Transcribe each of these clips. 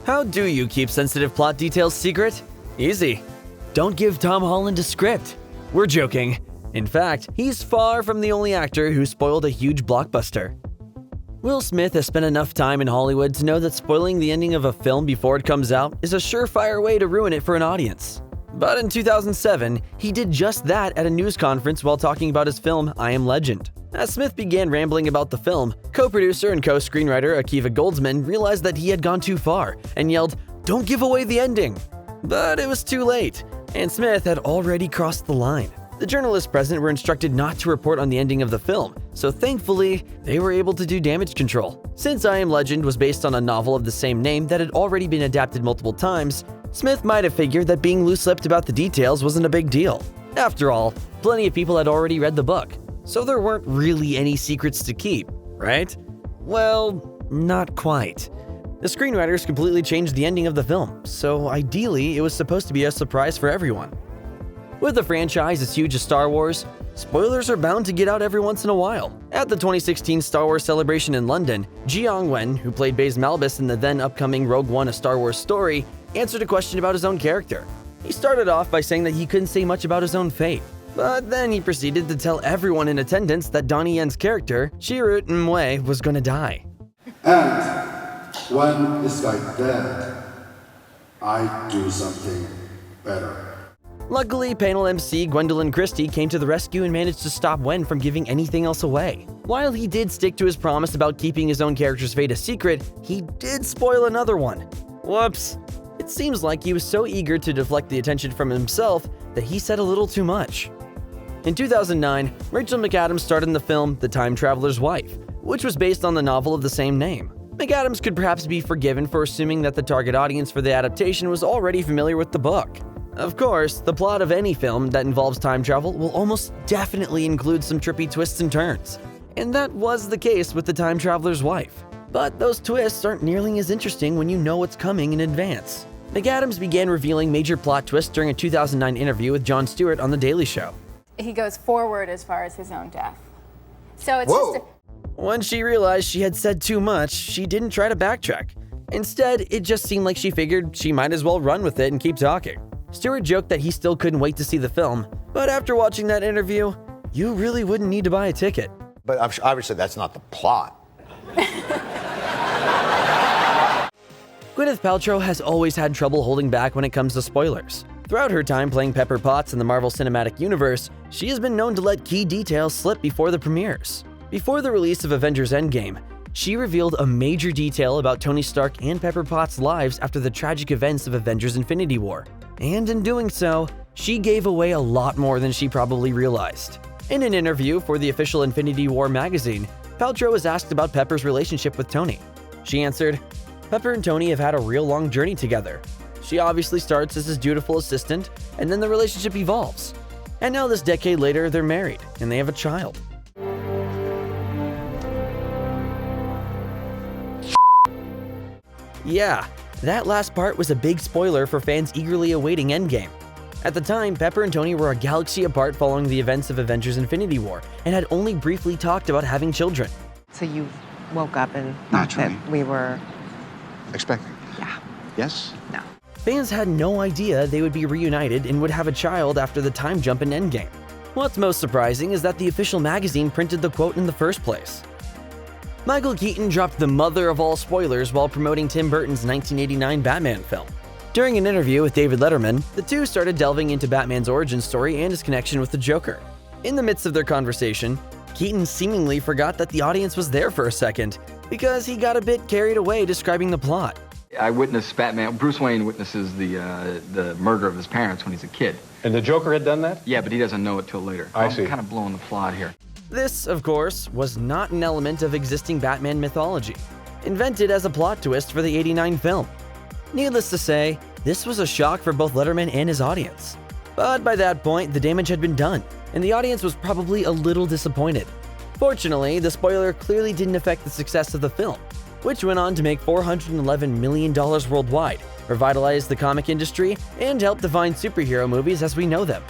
How do you keep sensitive plot details secret? Easy. Don't give Tom Holland a script. We're joking. In fact, he's far from the only actor who spoiled a huge blockbuster. Will Smith has spent enough time in Hollywood to know that spoiling the ending of a film before it comes out is a surefire way to ruin it for an audience. But in 2007, he did just that at a news conference while talking about his film I Am Legend. As Smith began rambling about the film, co-producer and co-screenwriter Akiva Goldsman realized that he had gone too far and yelled, "Don't give away the ending!" But it was too late, and Smith had already crossed the line. The journalists present were instructed not to report on the ending of the film, so thankfully, they were able to do damage control. Since I Am Legend was based on a novel of the same name that had already been adapted multiple times, Smith might have figured that being loose-lipped about the details wasn't a big deal. After all, plenty of people had already read the book, so there weren't really any secrets to keep, right? Well, not quite. The screenwriters completely changed the ending of the film, so ideally it was supposed to be a surprise for everyone. With a franchise as huge as Star Wars, spoilers are bound to get out every once in a while. At the 2016 Star Wars celebration in London, Jiang Wen, who played Baze Malbus in the then-upcoming Rogue One: A Star Wars Story, answered a question about his own character. He started off by saying that he couldn't say much about his own fate, but then he proceeded to tell everyone in attendance that Donnie Yen's character, Chirrut M'Wei, was gonna die. And when this guy dead, I do something better. Luckily, panel MC Gwendolyn Christie came to the rescue and managed to stop Wen from giving anything else away. While he did stick to his promise about keeping his own character's fate a secret, he did spoil another one. Whoops. It seems like he was so eager to deflect the attention from himself that he said a little too much. In 2009, Rachel McAdams starred in the film The Time Traveler's Wife, which was based on the novel of the same name. McAdams could perhaps be forgiven for assuming that the target audience for the adaptation was already familiar with the book. Of course, the plot of any film that involves time travel will almost definitely include some trippy twists and turns. And that was the case with The Time Traveler's Wife. But those twists aren't nearly as interesting when you know what's coming in advance. McAdams began revealing major plot twists during a 2009 interview with Jon Stewart on The Daily Show. He goes forward as far as his own death. So it's Whoa. just When she realized she had said too much, she didn't try to backtrack. Instead, it just seemed like she figured she might as well run with it and keep talking. Stewart joked that he still couldn't wait to see the film, but after watching that interview, you really wouldn't need to buy a ticket. But obviously that's not the plot. Gwyneth Paltrow has always had trouble holding back when it comes to spoilers. Throughout her time playing Pepper Potts in the Marvel Cinematic Universe, she has been known to let key details slip before the premieres. Before the release of Avengers Endgame, she revealed a major detail about Tony Stark and Pepper Potts' lives after the tragic events of Avengers Infinity War. And in doing so, she gave away a lot more than she probably realized. In an interview for the official Infinity War magazine, Paltrow was asked about Pepper's relationship with Tony. She answered, "Pepper and Tony have had a real long journey together. She obviously starts as his dutiful assistant, and then the relationship evolves. And now this decade later, they're married, and they have a child." Yeah, that last part was a big spoiler for fans eagerly awaiting Endgame. At the time, Pepper and Tony were a galaxy apart following the events of Avengers Infinity War and had only briefly talked about having children. So you woke up and thought Naturally. that we were... Expecting. Yeah, Yes? no. Fans had no idea they would be reunited and would have a child after the time jump in Endgame. What's most surprising is that the official magazine printed the quote in the first place. Michael Keaton dropped the mother of all spoilers while promoting Tim Burton's 1989 Batman film. During an interview with David Letterman, the two started delving into Batman's origin story and his connection with the Joker. In the midst of their conversation, Keaton seemingly forgot that the audience was there for a second because he got a bit carried away describing the plot. I witnessed Batman. Bruce Wayne witnesses the murder of his parents when he's a kid. And the Joker had done that? Yeah, but he doesn't know it till later. I see. I'm kind of blowing the plot here. This, of course, was not an element of existing Batman mythology, invented as a plot twist for the '89 film. Needless to say, this was a shock for both Letterman and his audience. But by that point, the damage had been done, and the audience was probably a little disappointed. Fortunately, the spoiler clearly didn't affect the success of the film, which went on to make $411 million worldwide, revitalize the comic industry, and help define superhero movies as we know them.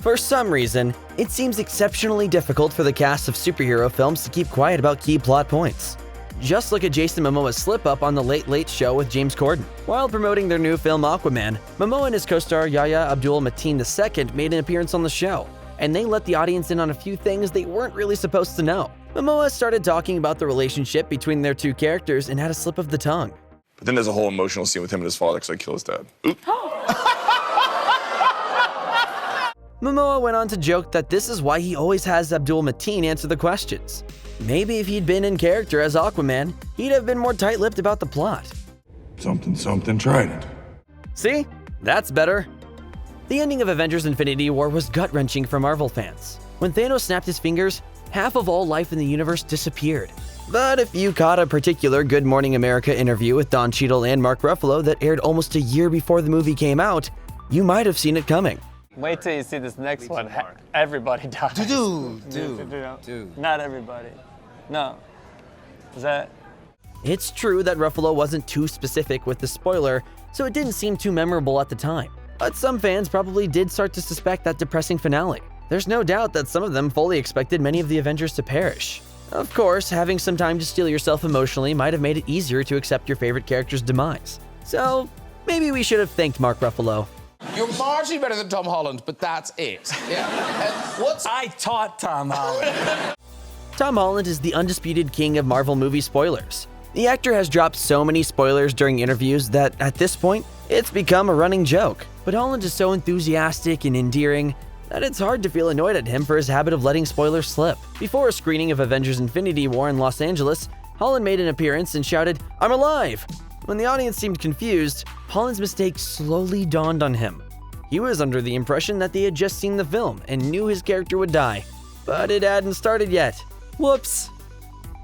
For some reason, it seems exceptionally difficult for the cast of superhero films to keep quiet about key plot points. Just look at Jason Momoa's slip-up on The Late Late Show with James Corden. While promoting their new film Aquaman, Momoa and his co-star Yahya Abdul-Mateen II made an appearance on the show, and they let the audience in on a few things they weren't really supposed to know. Momoa started talking about the relationship between their two characters and had a slip of the tongue. But then there's a whole emotional scene with him and his father because I kill his dad. Oop. Momoa went on to joke that this is why he always has Abdul-Mateen answer the questions. Maybe if he'd been in character as Aquaman, he'd have been more tight-lipped about the plot. Something trident. See? That's better. The ending of Avengers Infinity War was gut-wrenching for Marvel fans. When Thanos snapped his fingers, half of all life in the universe disappeared. But if you caught a particular Good Morning America interview with Don Cheadle and Mark Ruffalo that aired almost a year before the movie came out, you might have seen it coming. Wait till you see this next one. Everybody dies. Dude. Not everybody. No. Is that? It's true that Ruffalo wasn't too specific with the spoiler, so it didn't seem too memorable at the time. But some fans probably did start to suspect that depressing finale. There's no doubt that some of them fully expected many of the Avengers to perish. Of course, having some time to steel yourself emotionally might have made it easier to accept your favorite character's demise. So, maybe we should have thanked Mark Ruffalo. You're marginally better than Tom Holland, but that's it. Yeah. I taught Tom Holland. Tom Holland is the undisputed king of Marvel movie spoilers. The actor has dropped so many spoilers during interviews that, at this point, it's become a running joke. But Holland is so enthusiastic and endearing that it's hard to feel annoyed at him for his habit of letting spoilers slip. Before a screening of Avengers Infinity War in Los Angeles, Holland made an appearance and shouted, "I'm alive!" When the audience seemed confused, Holland's mistake slowly dawned on him. He was under the impression that they had just seen the film and knew his character would die, but it hadn't started yet. Whoops!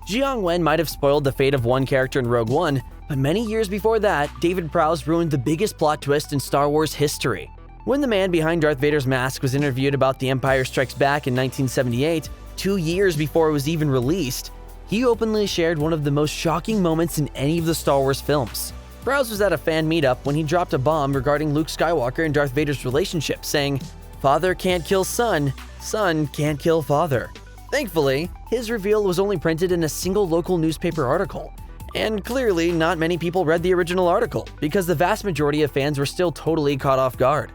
Jiang Wen might have spoiled the fate of one character in Rogue One, but many years before that, David Prowse ruined the biggest plot twist in Star Wars history. When the man behind Darth Vader's mask was interviewed about The Empire Strikes Back in 1978, 2 years before it was even released, he openly shared one of the most shocking moments in any of the Star Wars films. Prowse was at a fan meetup when he dropped a bomb regarding Luke Skywalker and Darth Vader's relationship, saying, "Father can't kill son, son can't kill father." Thankfully, his reveal was only printed in a single local newspaper article. And clearly, not many people read the original article, because the vast majority of fans were still totally caught off guard.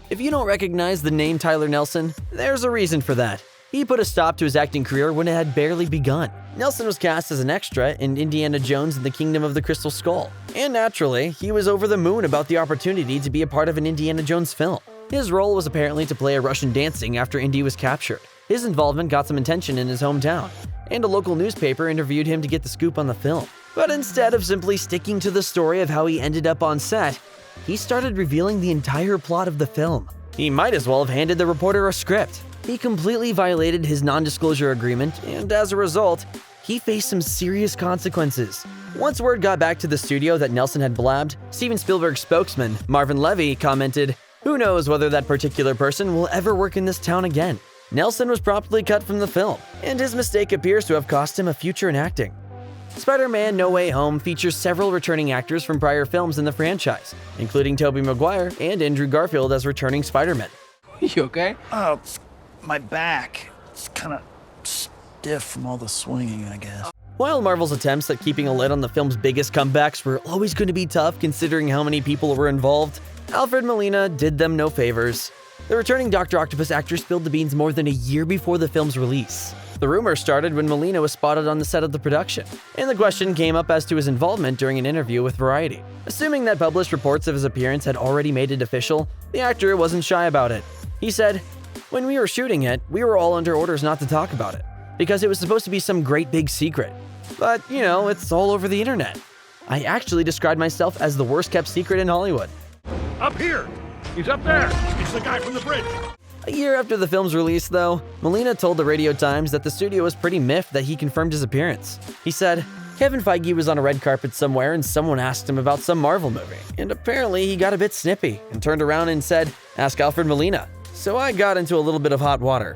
If you don't recognize the name Tyler Nelson, there's a reason for that. He put a stop to his acting career when it had barely begun. Nelson was cast as an extra in Indiana Jones and the Kingdom of the Crystal Skull. And naturally, he was over the moon about the opportunity to be a part of an Indiana Jones film. His role was apparently to play a Russian dancing after Indy was captured. His involvement got some attention in his hometown, and a local newspaper interviewed him to get the scoop on the film. But instead of simply sticking to the story of how he ended up on set, he started revealing the entire plot of the film. He might as well have handed the reporter a script. He completely violated his non-disclosure agreement, and as a result, he faced some serious consequences. Once word got back to the studio that Nelson had blabbed, Steven Spielberg's spokesman, Marvin Levy, commented, "Who knows whether that particular person will ever work in this town again." Nelson was promptly cut from the film, and his mistake appears to have cost him a future in acting. Spider-Man: No Way Home features several returning actors from prior films in the franchise, including Tobey Maguire and Andrew Garfield as returning Spider-Man. You okay? Oh, it's my back. It's kind of stiff from all the swinging, I guess. While Marvel's attempts at keeping a lid on the film's biggest comebacks were always going to be tough considering how many people were involved, Alfred Molina did them no favors. The returning Dr. Octopus actor spilled the beans more than a year before the film's release. The rumor started when Molina was spotted on the set of the production, and the question came up as to his involvement during an interview with Variety. Assuming that published reports of his appearance had already made it official, the actor wasn't shy about it. He said, "When we were shooting it, we were all under orders not to talk about it, because it was supposed to be some great big secret. But, it's all over the internet. I actually described myself as the worst kept secret in Hollywood." Up here! He's up there! It's the guy from the bridge! A year after the film's release, though, Molina told the Radio Times that the studio was pretty miffed that he confirmed his appearance. He said, "Kevin Feige was on a red carpet somewhere and someone asked him about some Marvel movie, and apparently he got a bit snippy and turned around and said, 'Ask Alfred Molina.' So I got into a little bit of hot water."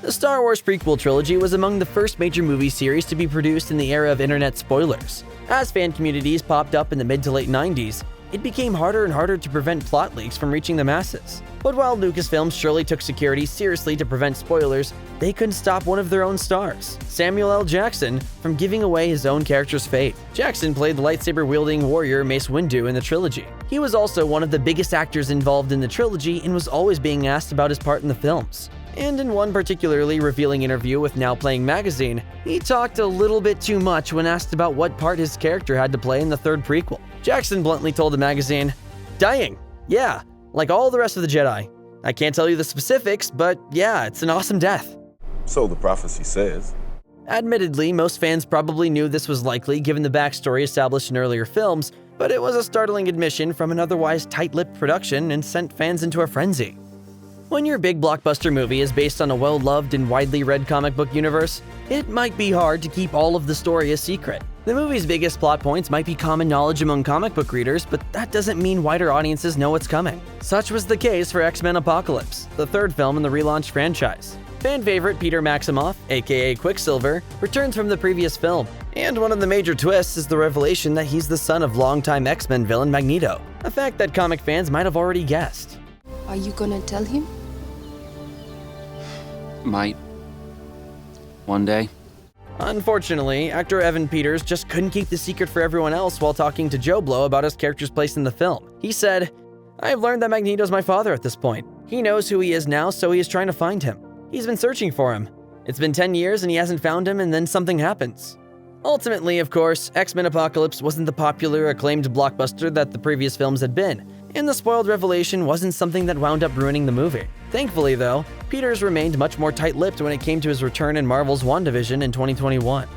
The Star Wars prequel trilogy was among the first major movie series to be produced in the era of internet spoilers. As fan communities popped up in the mid to late 90s, it became harder and harder to prevent plot leaks from reaching the masses. But while Lucasfilm surely took security seriously to prevent spoilers, they couldn't stop one of their own stars, Samuel L. Jackson, from giving away his own character's fate. Jackson played the lightsaber-wielding warrior Mace Windu in the trilogy. He was also one of the biggest actors involved in the trilogy and was always being asked about his part in the films. And in one particularly revealing interview with Now Playing magazine, he talked a little bit too much when asked about what part his character had to play in the third prequel. Jackson bluntly told the magazine, "Dying. Yeah, like all the rest of the Jedi. I can't tell you the specifics, but yeah, it's an awesome death." So the prophecy says. Admittedly, most fans probably knew this was likely given the backstory established in earlier films, but it was a startling admission from an otherwise tight-lipped production and sent fans into a frenzy. When your big blockbuster movie is based on a well-loved and widely read comic book universe, it might be hard to keep all of the story a secret. The movie's biggest plot points might be common knowledge among comic book readers, but that doesn't mean wider audiences know what's coming. Such was the case for X-Men Apocalypse, the third film in the relaunched franchise. Fan favorite Peter Maximoff, aka Quicksilver, returns from the previous film, and one of the major twists is the revelation that he's the son of longtime X-Men villain Magneto, a fact that comic fans might have already guessed. Are you gonna tell him? Might. One day. Unfortunately, actor Evan Peters just couldn't keep the secret for everyone else while talking to Joe Blow about his character's place in the film. He said, "I've learned that Magneto's my father at this point. He knows who he is now, so he is trying to find him. He's been searching for him. It's been 10 years and he hasn't found him, and then something happens." Ultimately, of course, X-Men Apocalypse wasn't the popular, acclaimed blockbuster that the previous films had been, and the spoiled revelation wasn't something that wound up ruining the movie. Thankfully, though, Peters remained much more tight-lipped when it came to his return in Marvel's WandaVision in 2021.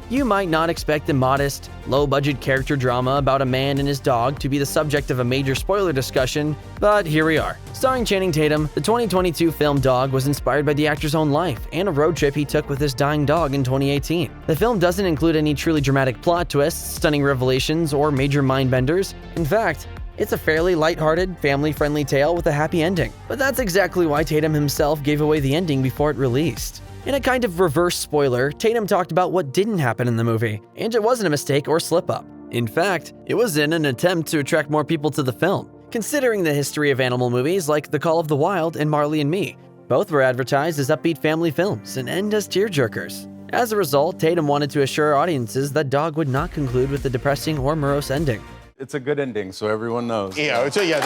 You might not expect a modest, low-budget character drama about a man and his dog to be the subject of a major spoiler discussion, but here we are. Starring Channing Tatum, the 2022 film Dog was inspired by the actor's own life and a road trip he took with his dying dog in 2018. The film doesn't include any truly dramatic plot twists, stunning revelations, or major mind-benders. In fact, it's a fairly lighthearted, family-friendly tale with a happy ending. But that's exactly why Tatum himself gave away the ending before it released. In a kind of reverse spoiler, Tatum talked about what didn't happen in the movie, and it wasn't a mistake or slip-up. In fact, it was in an attempt to attract more people to the film. Considering the history of animal movies like The Call of the Wild and Marley and Me, both were advertised as upbeat family films and end as tearjerkers. As a result, Tatum wanted to assure audiences that Dog would not conclude with a depressing or morose ending. It's a good ending, so everyone knows. Yeah, there's no... Yep,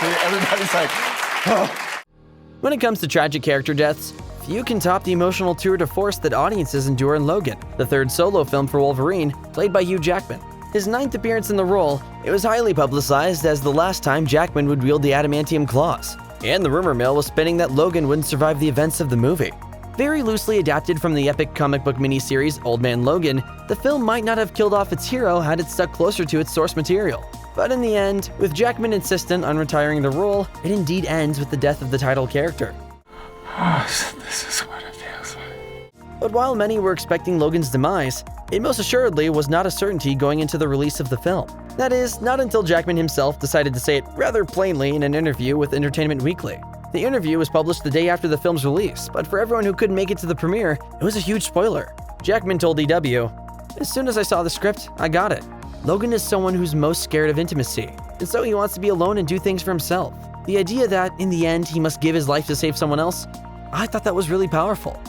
see, everybody's like, oh. When it comes to tragic character deaths, few can top the emotional tour de force that audiences endure in Logan, the third solo film for Wolverine, played by Hugh Jackman. His ninth appearance in the role, it was highly publicized as the last time Jackman would wield the adamantium claws, and the rumor mill was spinning that Logan wouldn't survive the events of the movie. Very loosely adapted from the epic comic book miniseries Old Man Logan, the film might not have killed off its hero had it stuck closer to its source material. But in the end, with Jackman insistent on retiring the role, it indeed ends with the death of the title character. This is what it feels like. But while many were expecting Logan's demise, it most assuredly was not a certainty going into the release of the film. That is, not until Jackman himself decided to say it rather plainly in an interview with Entertainment Weekly. The interview was published the day after the film's release, but for everyone who couldn't make it to the premiere, it was a huge spoiler. Jackman told EW, "As soon as I saw the script, I got it. Logan is someone who's most scared of intimacy, and so he wants to be alone and do things for himself. The idea that, in the end, he must give his life to save someone else, I thought that was really powerful."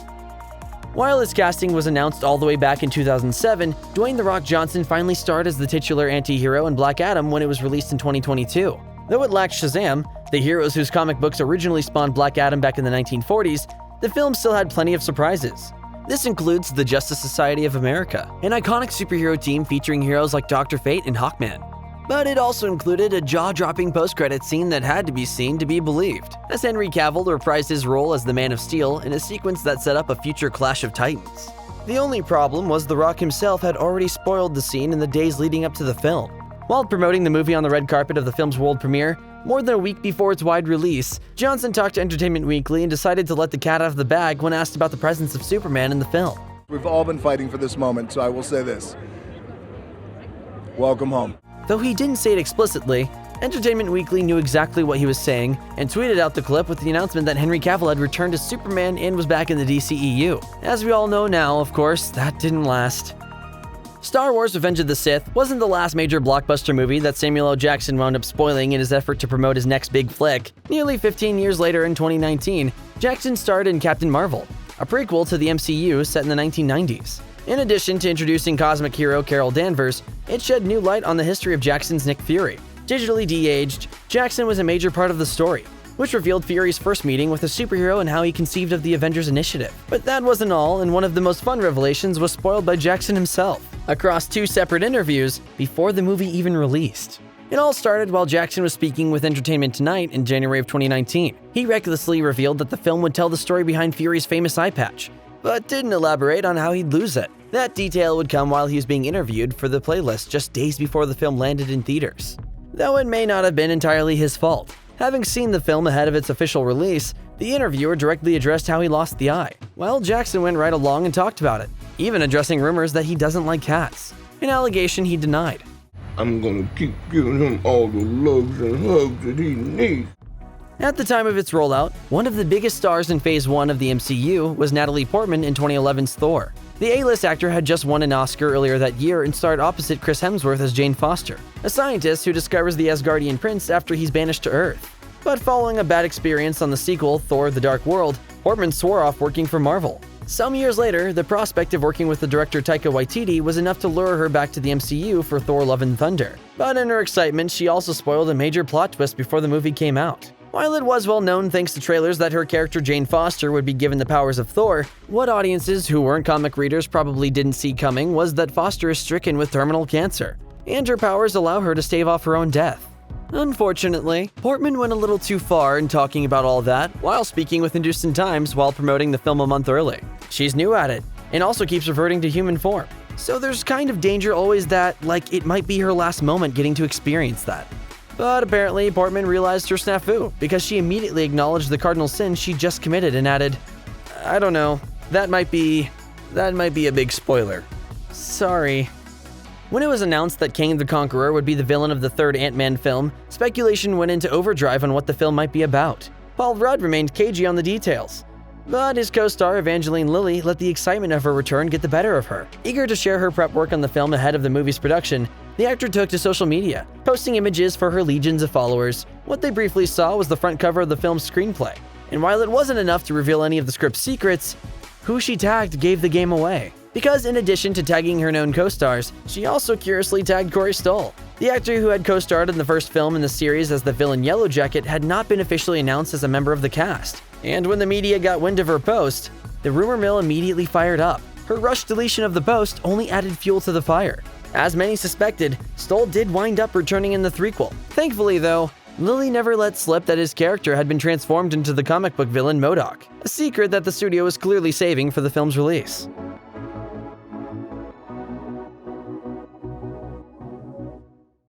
While his casting was announced all the way back in 2007, Dwayne "The Rock" Johnson finally starred as the titular anti-hero in Black Adam when it was released in 2022. Though it lacked Shazam, the heroes whose comic books originally spawned Black Adam back in the 1940s, the film still had plenty of surprises. This includes the Justice Society of America, an iconic superhero team featuring heroes like Dr. Fate and Hawkman. But it also included a jaw-dropping post-credit scene that had to be seen to be believed, as Henry Cavill reprised his role as the Man of Steel in a sequence that set up a future clash of titans. The only problem was The Rock himself had already spoiled the scene in the days leading up to the film. While promoting the movie on the red carpet of the film's world premiere, more than a week before its wide release, Johnson talked to Entertainment Weekly and decided to let the cat out of the bag when asked about the presence of Superman in the film. We've all been fighting for this moment, so I will say this. Welcome home. Though he didn't say it explicitly, Entertainment Weekly knew exactly what he was saying and tweeted out the clip with the announcement that Henry Cavill had returned as Superman and was back in the DCEU. As we all know now, of course, that didn't last. Star Wars Revenge of the Sith wasn't the last major blockbuster movie that Samuel L. Jackson wound up spoiling in his effort to promote his next big flick. Nearly 15 years later in 2019, Jackson starred in Captain Marvel, a prequel to the MCU set in the 1990s. In addition to introducing cosmic hero Carol Danvers, it shed new light on the history of Jackson's Nick Fury. Digitally de-aged, Jackson was a major part of the story, which revealed Fury's first meeting with a superhero and how he conceived of the Avengers Initiative. But that wasn't all, and one of the most fun revelations was spoiled by Jackson himself, across 2 separate interviews before the movie even released. It all started while Jackson was speaking with Entertainment Tonight in January of 2019. He recklessly revealed that the film would tell the story behind Fury's famous eye patch, but didn't elaborate on how he'd lose it. That detail would come while he was being interviewed for the playlist just days before the film landed in theaters. Though it may not have been entirely his fault. Having seen the film ahead of its official release, the interviewer directly addressed how he lost the eye. Well, Jackson went right along and talked about it, even addressing rumors that he doesn't like cats, an allegation he denied. I'm gonna keep giving him all the loves and hugs that he needs. At the time of its rollout, one of the biggest stars in Phase 1 of the MCU was Natalie Portman in 2011's Thor. The A-list actor had just won an Oscar earlier that year and starred opposite Chris Hemsworth as Jane Foster, a scientist who discovers the Asgardian prince after he's banished to Earth. But following a bad experience on the sequel, Thor: The Dark World, Portman swore off working for Marvel. Some years later, the prospect of working with the director Taika Waititi was enough to lure her back to the MCU for Thor: Love and Thunder. But in her excitement, she also spoiled a major plot twist before the movie came out. While it was well known thanks to trailers that her character Jane Foster would be given the powers of Thor, what audiences who weren't comic readers probably didn't see coming was that Foster is stricken with terminal cancer, and her powers allow her to stave off her own death. Unfortunately, Portman went a little too far in talking about all that while speaking with Hindustan Times while promoting the film a month early. She's new at it, and also keeps reverting to human form. So there's kind of danger always that, it might be her last moment getting to experience that. But apparently, Portman realized her snafu because she immediately acknowledged the cardinal sin she just committed and added, "I don't know, that might be a big spoiler. Sorry." When it was announced that Kang the Conqueror would be the villain of the third Ant-Man film, speculation went into overdrive on what the film might be about. Paul Rudd remained cagey on the details, but his co-star Evangeline Lilly let the excitement of her return get the better of her. Eager to share her prep work on the film ahead of the movie's production, the actor took to social media, posting images for her legions of followers. What they briefly saw was the front cover of the film's screenplay, and while it wasn't enough to reveal any of the script's secrets, who she tagged gave the game away. Because in addition to tagging her known co-stars, she also curiously tagged Corey Stoll. The actor who had co-starred in the first film in the series as the villain Yellow Jacket had not been officially announced as a member of the cast. And when the media got wind of her post, the rumor mill immediately fired up. Her rushed deletion of the post only added fuel to the fire. As many suspected, Stoll did wind up returning in the threequel. Thankfully though, Lilly never let slip that his character had been transformed into the comic book villain MODOK, a secret that the studio was clearly saving for the film's release.